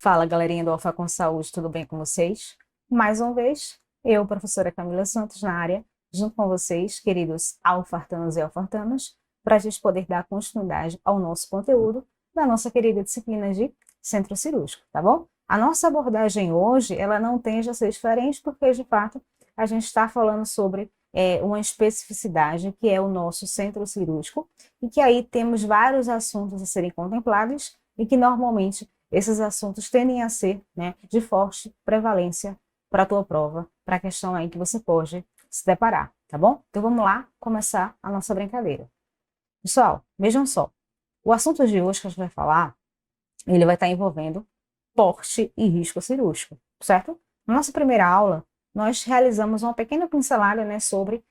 Fala, galerinha do Alfa com Saúde, tudo bem com vocês? Mais uma vez, eu, professora Camila Santos, na área, junto com vocês, queridos alfartanos e alfartanas, para a gente poder dar continuidade ao nosso conteúdo da nossa querida disciplina de centro cirúrgico, tá bom? A nossa abordagem hoje, ela não tende a ser diferente, porque, de fato, a gente está falando sobre uma especificidade, que é o nosso centro cirúrgico, e que aí temos vários assuntos a serem contemplados, e que normalmente esses assuntos tendem a ser, né, de forte prevalência para a tua prova, para a questão aí que você pode se deparar, tá bom? Então vamos lá começar a nossa brincadeira. Pessoal, vejam só, o assunto de hoje que a gente vai falar, ele vai estar envolvendo porte e risco cirúrgico, certo? Na nossa primeira aula, nós realizamos uma pequena pincelada, né, sobre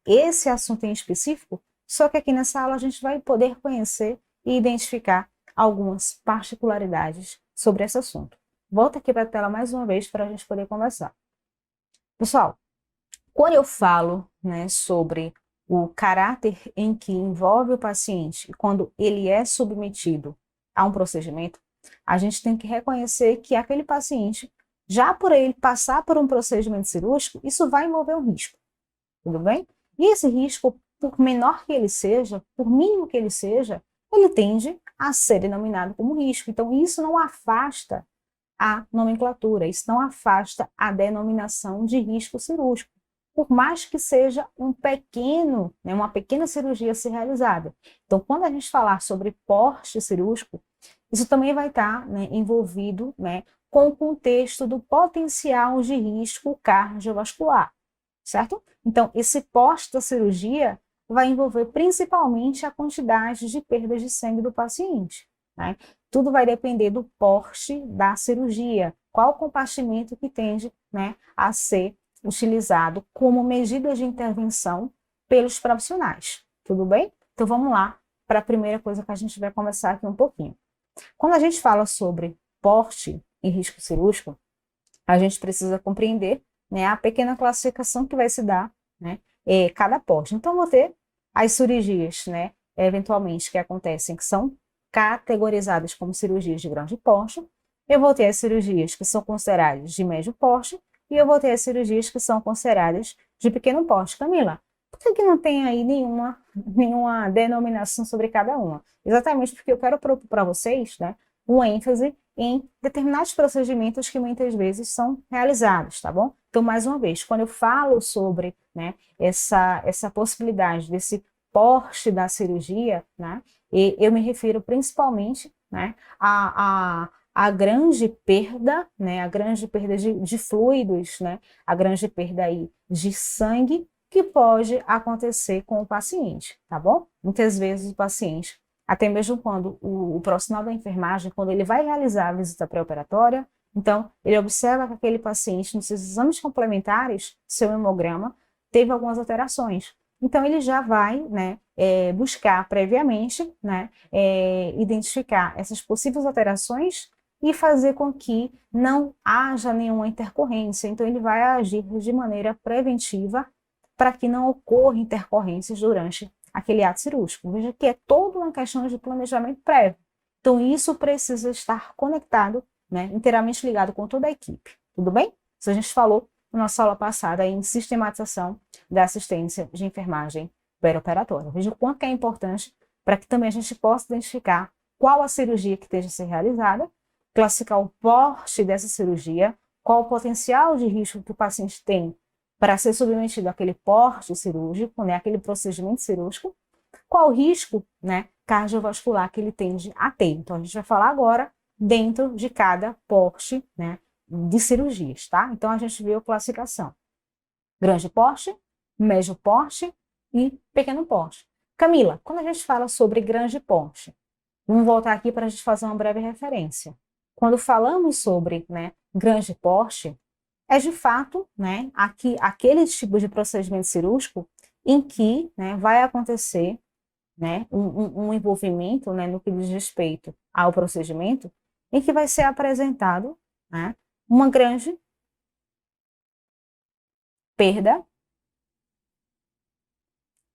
esse assunto em específico, só que aqui nessa aula a gente vai poder conhecer e identificar algumas particularidades sobre esse assunto. Volta aqui para a tela mais uma vez para a gente poder conversar. Pessoal, quando eu falo, né, sobre o caráter em que envolve o paciente e quando ele é submetido a um procedimento, a gente tem que reconhecer que aquele paciente, já por ele passar por um procedimento cirúrgico, isso vai envolver um risco, tudo bem? E esse risco, por menor que ele seja, por mínimo que ele seja, ele tende a ser denominado como risco. Então, isso não afasta a nomenclatura, isso não afasta a denominação de risco cirúrgico, por mais que seja uma pequena cirurgia a ser realizada. Então, quando a gente falar sobre porte cirúrgico, isso também vai estar, né, envolvido, né, com o contexto do potencial de risco cardiovascular, certo? Então, esse porte da cirurgia vai envolver principalmente a quantidade de perdas de sangue do paciente, né? Tudo vai depender do porte da cirurgia, qual o compartimento que tende, né, a ser utilizado como medida de intervenção pelos profissionais, tudo bem? Então vamos lá para a primeira coisa que a gente vai conversar aqui um pouquinho. Quando a gente fala sobre porte e risco cirúrgico, a gente precisa compreender, né, a pequena classificação que vai se dar, né, cada porte. Então, vou ter as cirurgias, né, eventualmente, que acontecem, que são categorizadas como cirurgias de grande porte. Eu vou ter as cirurgias que são consideradas de médio porte e eu vou ter as cirurgias que são consideradas de pequeno porte. Camila, por que não tem aí nenhuma denominação sobre cada uma? Exatamente porque eu quero propor para vocês, né, uma ênfase em determinados procedimentos que muitas vezes são realizados, tá bom? Então, mais uma vez, quando eu falo sobre, né, essa possibilidade desse porte da cirurgia, né, eu me refiro principalmente, né, a grande perda, né, a grande perda de fluidos, né, a grande perda aí de sangue que pode acontecer com o paciente, tá bom? Muitas vezes o paciente, até mesmo quando o profissional da enfermagem, quando ele vai realizar a visita pré-operatória, então ele observa que aquele paciente, nos seus exames complementares, seu hemograma, teve algumas alterações. Então ele já vai, né, buscar previamente, né, identificar essas possíveis alterações e fazer com que não haja nenhuma intercorrência. Então ele vai agir de maneira preventiva para que não ocorra intercorrências durante aquele ato cirúrgico. Veja que é toda uma questão de planejamento prévio. Então, isso precisa estar conectado, né, inteiramente ligado com toda a equipe. Tudo bem? Isso a gente falou na nossa aula passada em sistematização da assistência de enfermagem pré-operatória. Veja o quanto é importante para que também a gente possa identificar qual a cirurgia que esteja a ser realizada, classificar o porte dessa cirurgia, qual o potencial de risco que o paciente tem para ser submetido àquele porte cirúrgico, né, aquele procedimento cirúrgico, qual o risco, né, cardiovascular que ele tende a ter. Então, a gente vai falar agora dentro de cada porte, né, de cirurgias, tá? Então, a gente viu a classificação: grande porte, médio porte e pequeno porte. Camila, quando a gente fala sobre grande porte, vamos voltar aqui para a gente fazer uma breve referência. Quando falamos sobre, né, grande porte, é de fato, né, aquele tipo de procedimento cirúrgico em que, né, vai acontecer, né, um envolvimento, né, no que diz respeito ao procedimento, em que vai ser apresentado, né, uma grande perda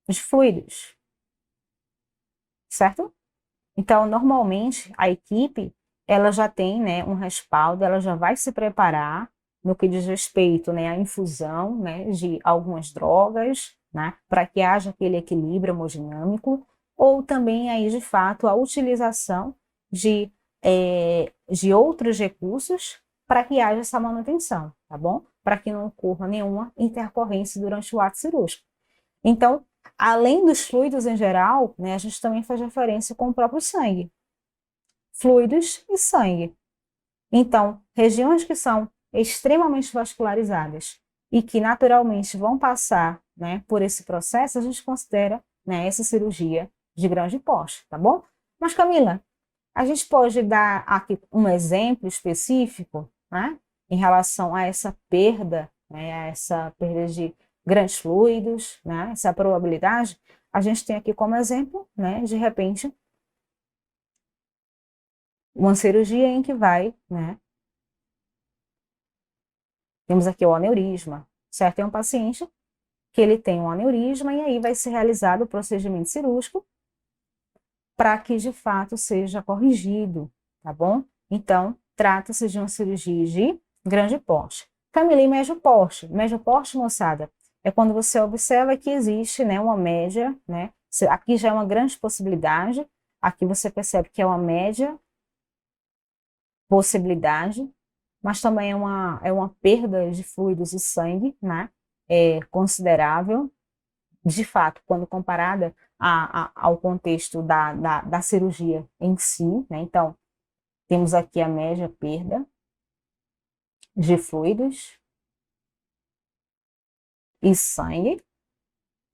de fluidos, certo? Então, normalmente, a equipe, ela já tem, né, um respaldo, ela já vai se preparar no que diz respeito, né, à infusão, né, de algumas drogas, né, para que haja aquele equilíbrio hemodinâmico, ou também aí, de fato, a utilização de outros recursos para que haja essa manutenção, tá bom? Para que não ocorra nenhuma intercorrência durante o ato cirúrgico. Então, além dos fluidos em geral, né, a gente também faz referência com o próprio sangue. Fluidos e sangue. Então, regiões que são extremamente vascularizadas e que naturalmente vão passar, né, por esse processo, a gente considera, né, essa cirurgia de grande porte, tá bom? Mas, Camila, a gente pode dar aqui um exemplo específico, né, em relação a essa perda, né, a essa perda de grandes fluidos, né, essa probabilidade. A gente tem aqui como exemplo, né, de repente, uma cirurgia em que vai, né, temos aqui o aneurisma, certo? É um paciente que ele tem um aneurisma e aí vai ser realizado o procedimento cirúrgico para que de fato seja corrigido, tá bom? Então, trata-se de uma cirurgia de grande porte. Camila, e médio porte? Médio porte, moçada, é quando você observa que existe, né, uma média, né? Aqui já é uma grande possibilidade, aqui você percebe que é uma média possibilidade, mas também é uma perda de fluidos e sangue, né? É considerável, de fato, quando comparada ao contexto da cirurgia em si, né? Então, temos aqui a média perda de fluidos e sangue,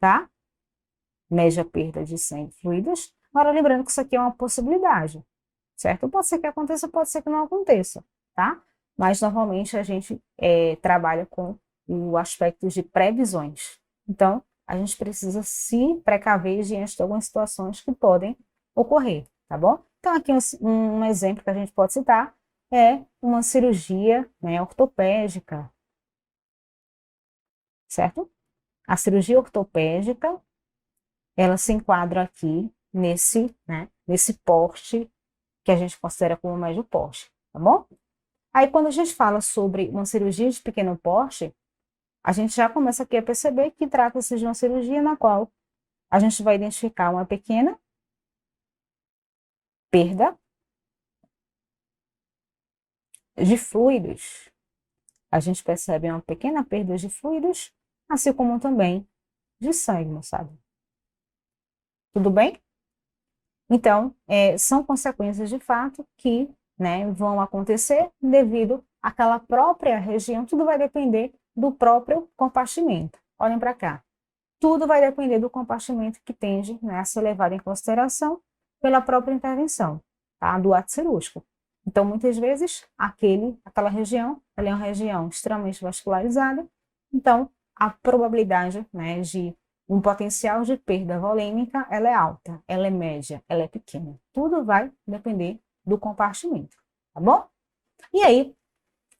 tá? Média perda de sangue e fluidos. Agora, lembrando que isso aqui é uma possibilidade, certo? Pode ser que aconteça, pode ser que não aconteça, tá? Mas, normalmente, a gente trabalha com o aspecto de previsões. Então, a gente precisa se precaver diante de algumas situações que podem ocorrer, tá bom? Então, aqui um exemplo que a gente pode citar é uma cirurgia, né, ortopédica, certo? A cirurgia ortopédica, ela se enquadra aqui nesse porte que a gente considera como médio porte, tá bom? Aí, quando a gente fala sobre uma cirurgia de pequeno porte, a gente já começa aqui a perceber que trata-se de uma cirurgia na qual a gente vai identificar uma pequena perda de fluidos. A gente percebe uma pequena perda de fluidos, assim como também de sangue, moçada. Tudo bem? Então, são consequências de fato que, né, vão acontecer devido àquela própria região. Tudo vai depender do próprio compartimento. Olhem para cá. Tudo vai depender do compartimento que tende, né, a ser levado em consideração pela própria intervenção, tá? Do ato cirúrgico. Então, muitas vezes, aquela região, ela é uma região extremamente vascularizada, então, a probabilidade, né, de um potencial de perda volêmica, ela é alta, ela é média, ela é pequena. Tudo vai depender do compartimento, tá bom? E aí,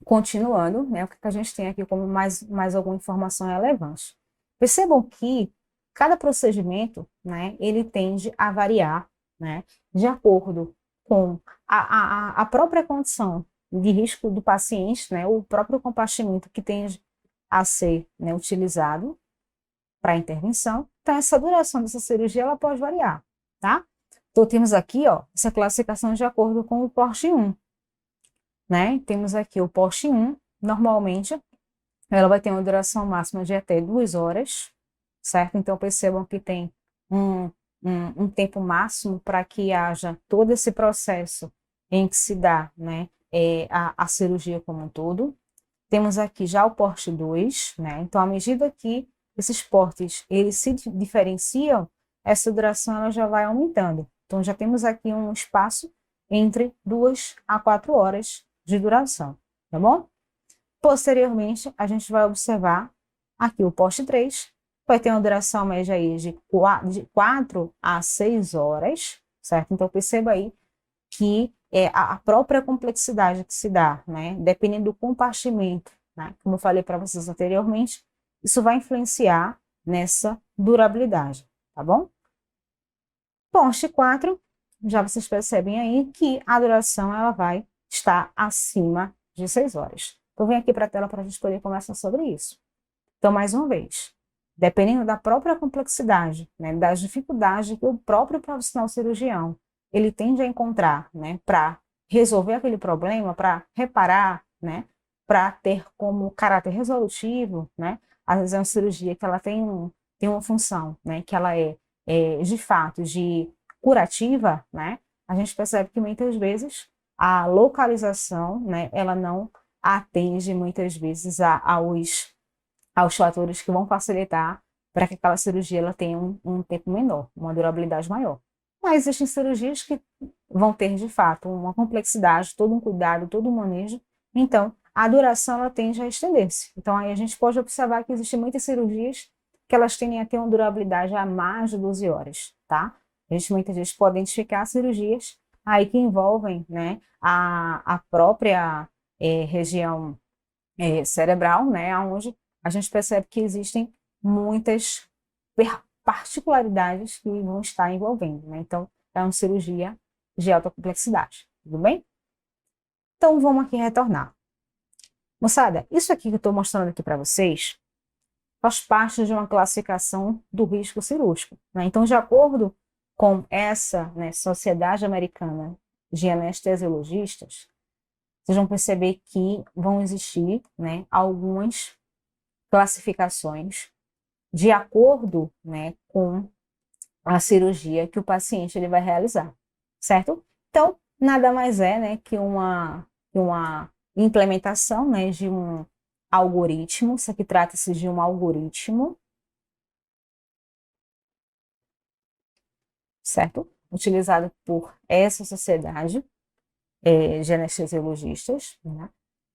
continuando, né, o que a gente tem aqui como mais alguma informação relevante. Percebam que cada procedimento, né, ele tende a variar, né, de acordo com a própria condição de risco do paciente, né, o próprio compartimento que tende a ser, né, utilizado para a intervenção. Então, essa duração dessa cirurgia, ela pode variar, tá? Então, temos aqui, ó, essa classificação de acordo com o porte 1, né? Temos aqui o porte 1, normalmente, ela vai ter uma duração máxima de até 2 horas, certo? Então, percebam que tem um tempo máximo para que haja todo esse processo em que se dá, né, a cirurgia como um todo. Temos aqui já o porte 2, né? Então, à medida que esses portes eles se diferenciam, essa duração ela já vai aumentando. Então, já temos aqui um espaço entre 2 a 4 horas de duração, tá bom? Posteriormente, a gente vai observar aqui o porte 3, vai ter uma duração média aí de 4 a 6 horas, certo? Então, perceba aí que a própria complexidade que se dá, né? Dependendo do compartimento, né? Como eu falei para vocês anteriormente, isso vai influenciar nessa durabilidade, tá bom? Porte 4, já vocês percebem aí que a duração ela vai estar acima de 6 horas. Então, vem aqui para a tela para a gente poder conversar sobre isso. Então, mais uma vez, dependendo da própria complexidade, né, das dificuldades que o próprio profissional cirurgião ele tende a encontrar, né, para resolver aquele problema, para reparar, né, para ter como caráter resolutivo, né, às vezes é uma cirurgia que ela tem uma função, né, que ela é de fato de curativa, né, a gente percebe que muitas vezes a localização, né, ela não atende muitas vezes aos fatores que vão facilitar para que aquela cirurgia ela tenha um tempo menor, uma durabilidade maior. Mas existem cirurgias que vão ter, de fato, uma complexidade, todo um cuidado, todo um manejo, então a duração ela tende a estender-se. Então aí a gente pode observar que existem muitas cirurgias que elas tendem a ter uma durabilidade a mais de 12 horas, tá? A gente muitas vezes pode identificar cirurgias aí que envolvem, né, a própria região cerebral, né, onde a gente percebe que existem muitas particularidades que vão estar envolvendo, né? Então, é uma cirurgia de alta complexidade, tudo bem? Então, vamos aqui retornar. Moçada, isso aqui que eu estou mostrando aqui para vocês faz parte de uma classificação do risco cirúrgico, né? Então, de acordo com essa, né, Sociedade Americana de Anestesiologistas, vocês vão perceber que vão existir, né, algumas classificações de acordo, né, com a cirurgia que o paciente ele vai realizar, certo? Então, nada mais é, né, que uma implementação, né, de um algoritmo. Isso aqui trata-se de um algoritmo, certo? Utilizado por essa sociedade de anestesiologistas, né?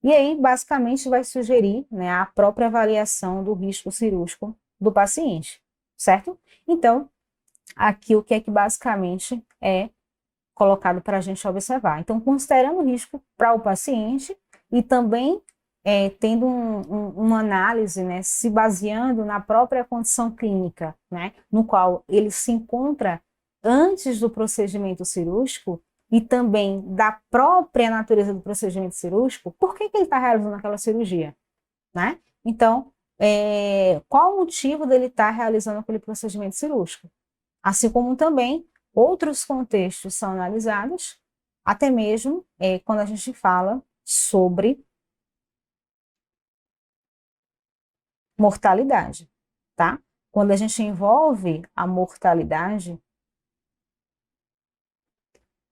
E aí, basicamente, vai sugerir, né, a própria avaliação do risco cirúrgico do paciente, certo? Então, aqui o que é que basicamente é colocado para a gente observar. Então, considerando o risco para o paciente e também tendo uma análise, né, se baseando na própria condição clínica, né, no qual ele se encontra antes do procedimento cirúrgico, e também da própria natureza do procedimento cirúrgico, por que ele está realizando aquela cirurgia, né? Então, qual o motivo dele estar realizando aquele procedimento cirúrgico? Assim como também outros contextos são analisados, até mesmo quando a gente fala sobre mortalidade, tá? Quando a gente envolve a mortalidade,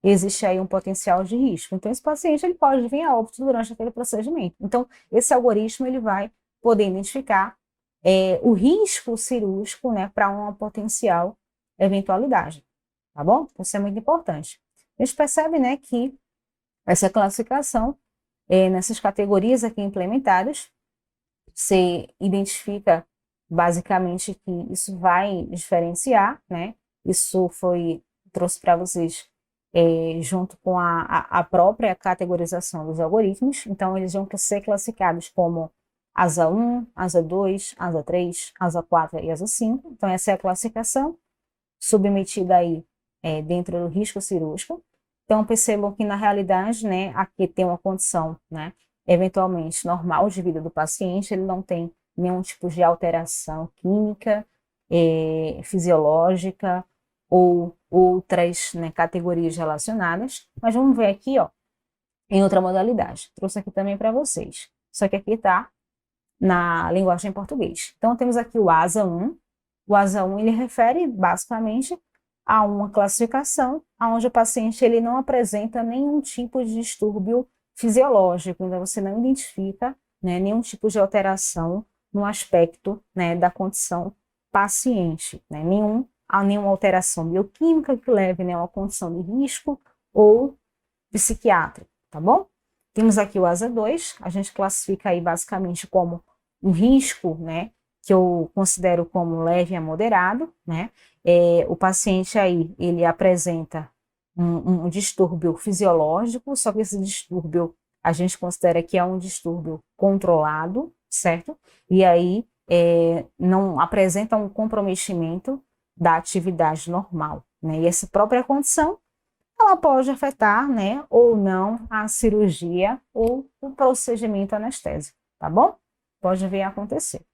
existe aí um potencial de risco. Então, esse paciente ele pode vir a óbito durante aquele procedimento. Então, esse algoritmo ele vai poder identificar o risco cirúrgico, né, para uma potencial eventualidade, tá bom? Isso é muito importante. A gente percebe, né, que essa classificação, nessas categorias aqui implementadas, você identifica basicamente que isso vai diferenciar, né? Isso trouxe para vocês junto com a própria categorização dos algoritmos. Então, eles vão ser classificados como asa 1, asa 2, asa 3, asa 4 e asa 5. Então, essa é a classificação submetida aí dentro do risco cirúrgico. Então, percebam que, na realidade, né, aqui tem uma condição, né, eventualmente normal de vida do paciente, ele não tem nenhum tipo de alteração química, fisiológica, ou outras, né, categorias relacionadas, mas vamos ver aqui, ó, em outra modalidade. Trouxe aqui também para vocês. Só que aqui está na linguagem em português. Então, temos aqui o ASA 1. O ASA 1 ele refere basicamente a uma classificação onde o paciente ele não apresenta nenhum tipo de distúrbio fisiológico, então você não identifica, né, nenhum tipo de alteração no aspecto, né, da condição paciente, né, nenhuma alteração bioquímica que leve, né, a uma condição de risco ou psiquiátrico, tá bom? Temos aqui o ASA 2, a gente classifica aí basicamente como um risco, né, que eu considero como leve a moderado, né? O paciente aí, ele apresenta um distúrbio fisiológico, só que esse distúrbio a gente considera que é um distúrbio controlado, certo? E aí não apresenta um comprometimento da atividade normal, né? E essa própria condição, ela pode afetar, né, ou não a cirurgia ou o procedimento anestésico, tá bom? Pode vir a acontecer.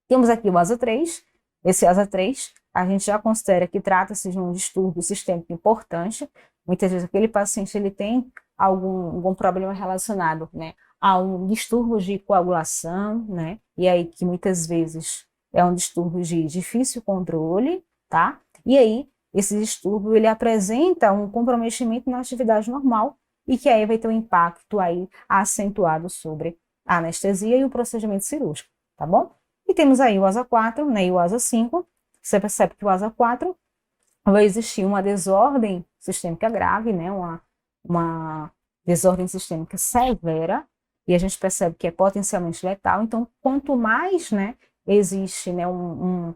Temos aqui o ASA 3. Esse ASA 3, a gente já considera que trata-se de um distúrbio sistêmico importante. Muitas vezes aquele paciente ele tem algum problema relacionado, né, a um distúrbio de coagulação, né, e aí que muitas vezes é um distúrbio de difícil controle, tá? E aí, esse distúrbio, ele apresenta um comprometimento na atividade normal e que aí vai ter um impacto aí acentuado sobre a anestesia e o procedimento cirúrgico, tá bom? E temos aí o ASA 4, né, e o ASA 5. Você percebe que o ASA 4 vai existir uma desordem sistêmica grave, né, uma desordem sistêmica severa, e a gente percebe que é potencialmente letal. Então, quanto mais, né, existe, né, um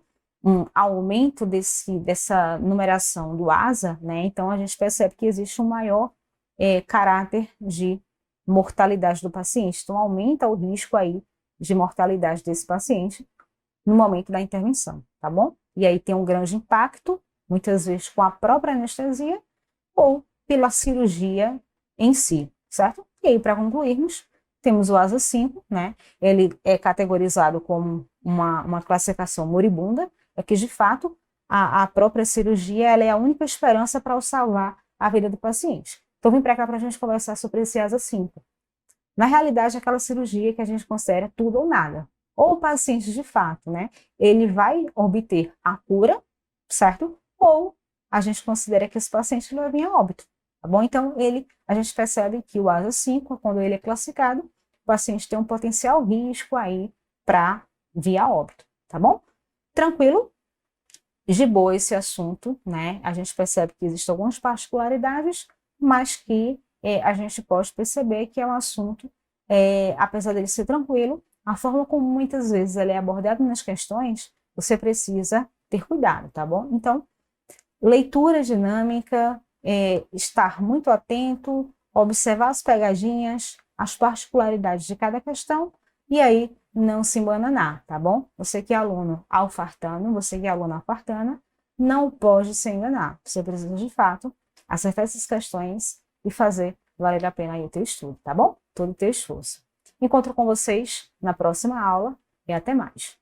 aumento dessa numeração do ASA, né, então a gente percebe que existe um maior caráter de mortalidade do paciente. Então, aumenta o risco aí de mortalidade desse paciente no momento da intervenção, tá bom? E aí tem um grande impacto, muitas vezes com a própria anestesia ou pela cirurgia em si, certo? E aí, para concluirmos, temos o ASA 5, né? Ele é categorizado como uma classificação moribunda, é que, de fato, a própria cirurgia ela é a única esperança para salvar a vida do paciente. Então, vim para cá para a gente conversar sobre esse ASA 5. Na realidade, é aquela cirurgia que a gente considera tudo ou nada. Ou o paciente, de fato, né, ele vai obter a cura, certo? Ou a gente considera que esse paciente vai vir a óbito, tá bom? Então, a gente percebe que o ASA 5, quando ele é classificado, o paciente tem um potencial risco aí para vir a óbito, tá bom? Tranquilo? De boa esse assunto, né? A gente percebe que existem algumas particularidades, mas que a gente pode perceber que é um assunto, apesar dele ser tranquilo, a forma como muitas vezes ele é abordado nas questões, você precisa ter cuidado, tá bom? Então, leitura dinâmica, estar muito atento, observar as pegadinhas, as particularidades de cada questão, e aí não se embananar, tá bom? Você que é aluno alfartano, você que é aluna alfartana, não pode se enganar. Você precisa, de fato, acertar essas questões e fazer valer a pena aí o teu estudo, tá bom? Todo o teu esforço. Encontro com vocês na próxima aula e até mais.